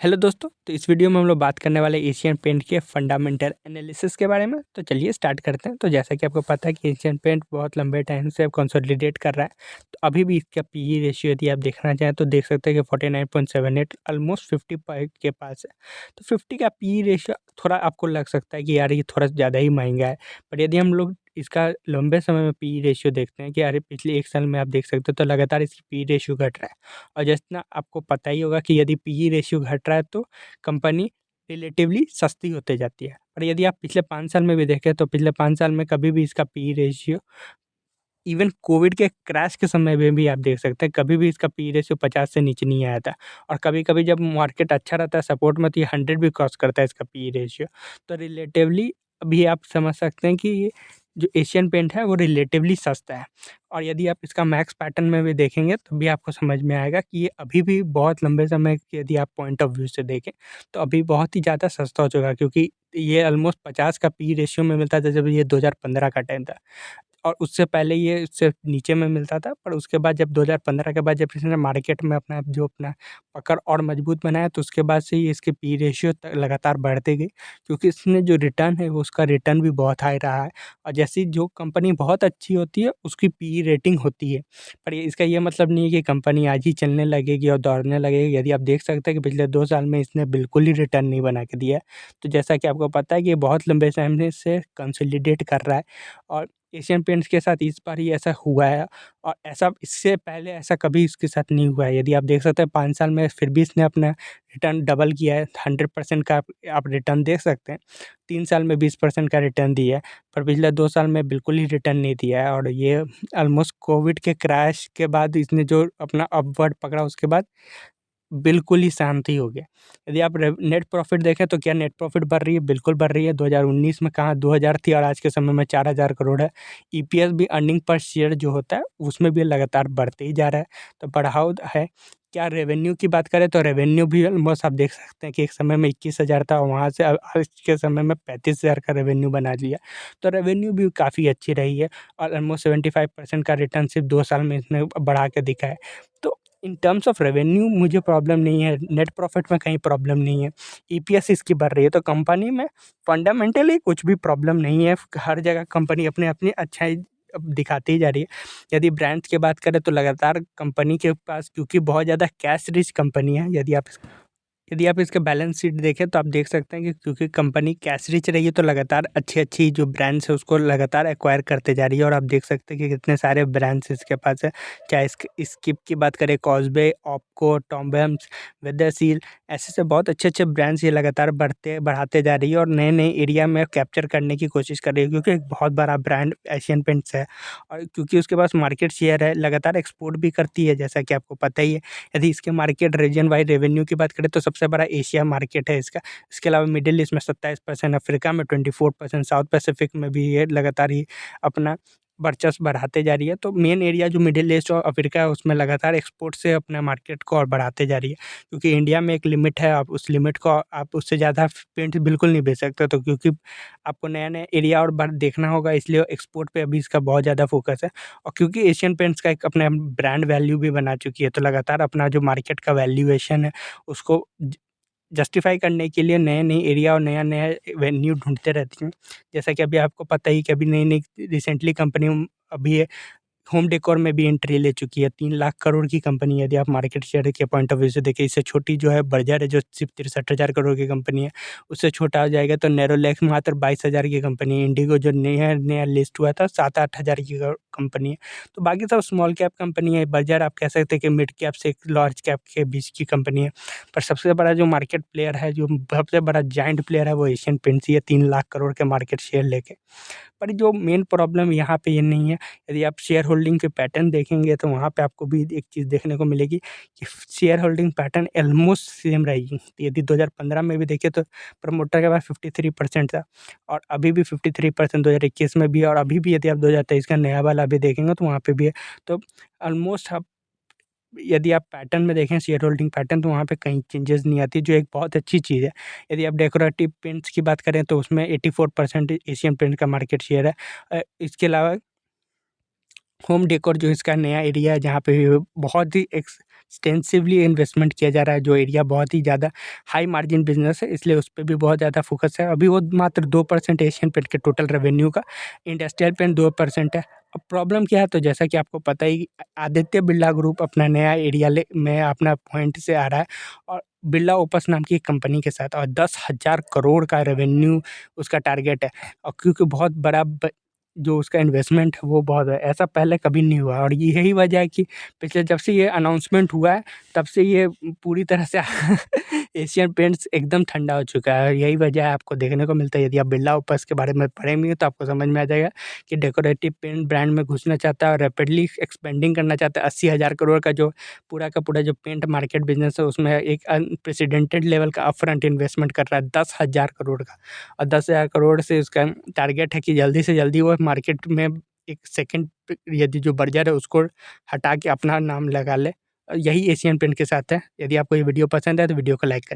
Hello दोस्तों, तो इस वीडियो में हम लोग बात करने वाले एशियन पेंट के फंडामेंटल एनालिसिस के बारे में। तो चलिए स्टार्ट करते हैं। तो जैसा कि आपको पता है कि एशियन पेंट बहुत लंबे टाइम से अब कंसोलिडेट कर रहा है। तो अभी भी इसका पीई रेशियो यदि आप देखना चाहें तो देख सकते हैं कि 49.78 ऑलमोस्ट 50 पॉइंट के पास है। तो 50 का पीई रेशियो थोड़ा आपको लग सकता है कि यार ये थोड़ा ज़्यादा ही महंगा है। पर यदि हम लोग इसका लंबे समय में पीई रेशियो देखते हैं कि अरे पिछले 1 साल में आप देख सकते हो तो लगातार इसकी पीई रेशियो घट रहा है। और जितना आपको पता ही होगा कि यदि पीई रेशियो घट रहा है तो कंपनी रिलेटिवली सस्ती होते जाती है। और यदि आप पिछले 5 साल में भी देखें तो पिछले 5 साल में कभी भी इसका पीई रेशियो, इवन कोविड के क्रैश के समय में भी आप देख सकते हैं कभी भी इसका पीई रेशियो 50 से नीचे नहीं आया था। और कभी-कभी जब मार्केट अच्छा रहता है सपोर्ट में तो ये 100 भी क्रॉस करता है इसका पीई रेशियो। तो रिलेटिवली अभी आप समझ सकते हैं कि ये जो एशियन पेंट है वो रिलेटिवली सस्ता है। और यदि आप इसका मैक्स पैटर्न में भी देखेंगे तो भी आपको समझ में आएगा कि ये अभी भी बहुत लंबे समय के यदि आप पॉइंट ऑफ व्यू से देखें तो अभी बहुत ही ज़्यादा सस्ता हो चुका है, क्योंकि ये ऑलमोस्ट 50 का पीई रेशियो में मिलता था जब ये 2015 का टाइम था। और उससे पहले ये उससे नीचे में मिलता था, पर उसके बाद जब 2015 के बाद जब इसने मार्केट में अपना पकड़ और मजबूत बनाया तो उसके बाद से ही इसके पी रेशियो लगातार बढ़ते गई, क्योंकि इसमें जो रिटर्न है वो उसका रिटर्न भी बहुत हाई रहा है। और जैसी जो कंपनी बहुत अच्छी होती है उसकी पी रेटिंग होती है। पर ये इसका ये मतलब नहीं है कि कंपनी आज ही चलने लगेगी और दौड़ने लगेगी। यदि आप देख सकते हैं कि पिछले 2 साल में इसने बिल्कुल ही रिटर्न नहीं बना के दिया है। तो जैसा कि आपको पता है कि ये बहुत लंबे समय से कंसोलिडेट कर रहा है। और एशियन पेंट्स के साथ इस बार ही ऐसा हुआ है। और ऐसा इससे पहले ऐसा कभी इसके साथ नहीं हुआ है। यदि आप देख सकते हैं 5 साल में फिर भी इसने अपना रिटर्न डबल किया है। 100% का आप रिटर्न देख सकते हैं। 3 साल में 20% का रिटर्न दिया है। पर पिछले 2 साल में बिल्कुल ही रिटर्न नहीं दिया है। और ये ऑलमोस्ट कोविड के क्रैश के बाद इसने जो अपना अपवर्ड पकड़ा उसके बाद बिल्कुल ही शांति हो गया। यदि आप नेट प्रॉफ़िट देखें तो क्या नेट प्रॉफ़िट बढ़ रही है? बिल्कुल बढ़ रही है। 2019 में कहाँ 2000 थी और आज के समय में 4000 करोड़ है। ईपीएस भी, अर्निंग पर शेयर जो होता है उसमें भी लगातार बढ़ते ही जा रहा है। तो बढ़ाव है। क्या रेवेन्यू की बात करें तो रेवेन्यू भी ऑलमोस्ट आप देख सकते हैं कि एक समय में 21,000 था, वहाँ से आज के समय में 35,000 का रेवेन्यू बना लिया। तो रेवेन्यू भी काफ़ी अच्छी रही है। और ऑलमोस्ट 75% का रिटर्न सिर्फ 2 साल में इसने बढ़ा के दिखा है। तो इन टर्म्स ऑफ रेवेन्यू मुझे प्रॉब्लम नहीं है, नेट प्रॉफ़िट में कहीं प्रॉब्लम नहीं है, ईपीएस इसकी बढ़ रही है। तो कंपनी में फंडामेंटली कुछ भी प्रॉब्लम नहीं है। हर जगह कंपनी अपनी अच्छाई अब दिखाती ही जा रही है। यदि ब्रांड्स की बात करें तो लगातार कंपनी के पास, क्योंकि बहुत ज़्यादा कैश रिच कंपनी है, यदि आप इसका बैलेंस शीट देखें तो आप देख सकते हैं कि क्योंकि कंपनी कैश रिच रही है तो लगातार अच्छी-अच्छी जो ब्रांड्स है उसको लगातार एक्वायर करते जा रही है। और आप देख सकते हैं कि कितने सारे ब्रांड्स इसके पास है। चाहे स्किप की बात करें, कॉज़बे, ऑप्को, टॉमहॉम्स, वेदरसील, ऐसे बहुत अच्छे-अच्छे ब्रांड्स ये लगातार बढ़ाते जा रही है और नए-नए एरिया में कैप्चर करने की कोशिश कर रही है, क्योंकि एक बहुत बड़ा ब्रांड एशियन पेंट्स है। और क्योंकि उसके पास मार्केट शेयर है, लगातार एक्सपोर्ट भी करती है जैसा कि आपको पता ही है। यदि इसके मार्केट रीजन वाइज़ रेवेन्यू की बात करें तो सबसे बड़ा एशिया मार्केट है इसका। इसके अलावा मिडिल ईस्ट में 27%, अफ्रीका में 24%, साउथ पैसिफिक में भी ये लगातार ही अपना वर्चस्व बढ़ाते जा रही है। तो मेन एरिया जो मिडिल ईस्ट और अफ्रीका है उसमें लगातार एक्सपोर्ट से अपने मार्केट को और बढ़ाते जा रही है। क्योंकि इंडिया में एक लिमिट है, आप उस लिमिट को आप उससे ज़्यादा पेंट बिल्कुल नहीं बेच सकते। तो क्योंकि आपको नया-नया एरिया और बढ़ देखना होगा, इसलिए एक्सपोर्ट पे अभी इसका बहुत ज़्यादा फ़ोकस है। और क्योंकि एशियन पेंट्स का एक अपना ब्रांड वैल्यू भी बना चुकी है, तो लगातार अपना जो मार्केट का वैल्यूएशन है उसको जस्टिफ़ाई करने के लिए नए-नए एरिया और नया-नया वेन्यू ढूँढते रहती हैं। जैसा कि अभी आपको पता ही कि अभी नई-नई रिसेंटली कंपनी अभी होम डेकोर में भी एंट्री ले चुकी है। 3 लाख करोड़ की कंपनी है यदि आप मार्केट शेयर के पॉइंट ऑफ व्यू से देखें। इससे छोटी जो है बर्जर है जो सिर्फ़ 63,000 करोड़ की कंपनी है, उससे छोटा हो जाएगा तो नेरोलैक मात्र 22,000 की कंपनी है। इंडिगो जो नया लिस्ट हुआ था 7-8 हज़ार की कंपनी है। तो बाकी सब स्मॉल कैप कंपनी है। बर्जर आप कह सकते हैं कि मिड कैप से एक लार्ज कैप के बीच की कंपनी है। पर सबसे बड़ा जो मार्केट प्लेयर है, जो सबसे बड़ा जायंट प्लेयर है वो एशियन पेंट्स ही है, 3 लाख करोड़ के मार्केट शेयर लेके। पर जो मेन प्रॉब्लम यहाँ पे ये नहीं है। यदि आप शेयर होल्डिंग के पैटर्न देखेंगे तो वहाँ पे आपको भी एक चीज़ देखने को मिलेगी कि share holding pattern almost same रहेगी। यदि 2015 में भी देखें तो प्रमोटर के पास 53% था और अभी भी 53% 2021 में भी है। और अभी भी यदि आप 2023 का नया वाला अभी देखेंगे तो वहाँ पे भी है। तो ऑलमोस्ट आप यदि आप पैटर्न में देखें शेयर होल्डिंग पैटर्न तो वहाँ पे कहीं चेंजेस नहीं आती, जो एक बहुत अच्छी चीज़ है। यदि आप डेकोरेटिव पेंट्स की बात करें तो उसमें 84% एशियन पेंट का मार्केट शेयर है। इसके अलावा होम डेकोर जो इसका नया एरिया है जहाँ पे बहुत ही एक्सटेंसिवली इन्वेस्टमेंट किया जा रहा है, जो एरिया बहुत ही ज़्यादा हाई मार्जिन बिजनेस है, इसलिए उस पे भी बहुत ज़्यादा फोकस है। अभी वो मात्र 2% एशियन पेंट के टोटल रेवेन्यू का, इंडस्ट्रियल पेंट 2% है। अब प्रॉब्लम क्या है, तो जैसा कि आपको पता ही, आदित्य बिरला ग्रुप अपना नया एरिया ले में अपना पॉइंट से आ रहा है, और बिरला ओपस नाम की एक कंपनी के साथ, और 10,000 करोड़ का रेवेन्यू उसका टारगेट है। और क्योंकि बहुत बड़ा जो उसका इन्वेस्टमेंट है वो बहुत है, ऐसा पहले कभी नहीं हुआ। और यही वजह है कि पिछले जब से ये अनाउंसमेंट हुआ है, तब से ये पूरी तरह से एशियन पेंट्स एकदम ठंडा हो चुका है। और यही वजह है, आपको देखने को मिलता है। यदि आप बिरला ओपस के बारे में पढ़ेंगे तो आपको समझ में आ जाएगा कि डेकोरेटिव पेंट ब्रांड में घुसना चाहता है और रैपिडली एक्सपेंडिंग करना चाहता है। 80,000 करोड़ का जो पूरा का पूरा जो पेंट मार्केट बिजनेस है, उसमें एक अनप्रेसिडेंटेड लेवल का अपफ्रंट इन्वेस्टमेंट कर रहा है 10,000 करोड़ का। और 10,000 करोड़ से उसका टारगेट है कि जल्दी से जल्दी वो मार्केट में एक सेकंड यदि जो बर्जर है उसको हटा के अपना नाम लगा ले। यही एशियन पेंट के साथ है। यदि आपको ये वीडियो पसंद है तो वीडियो को लाइक करें।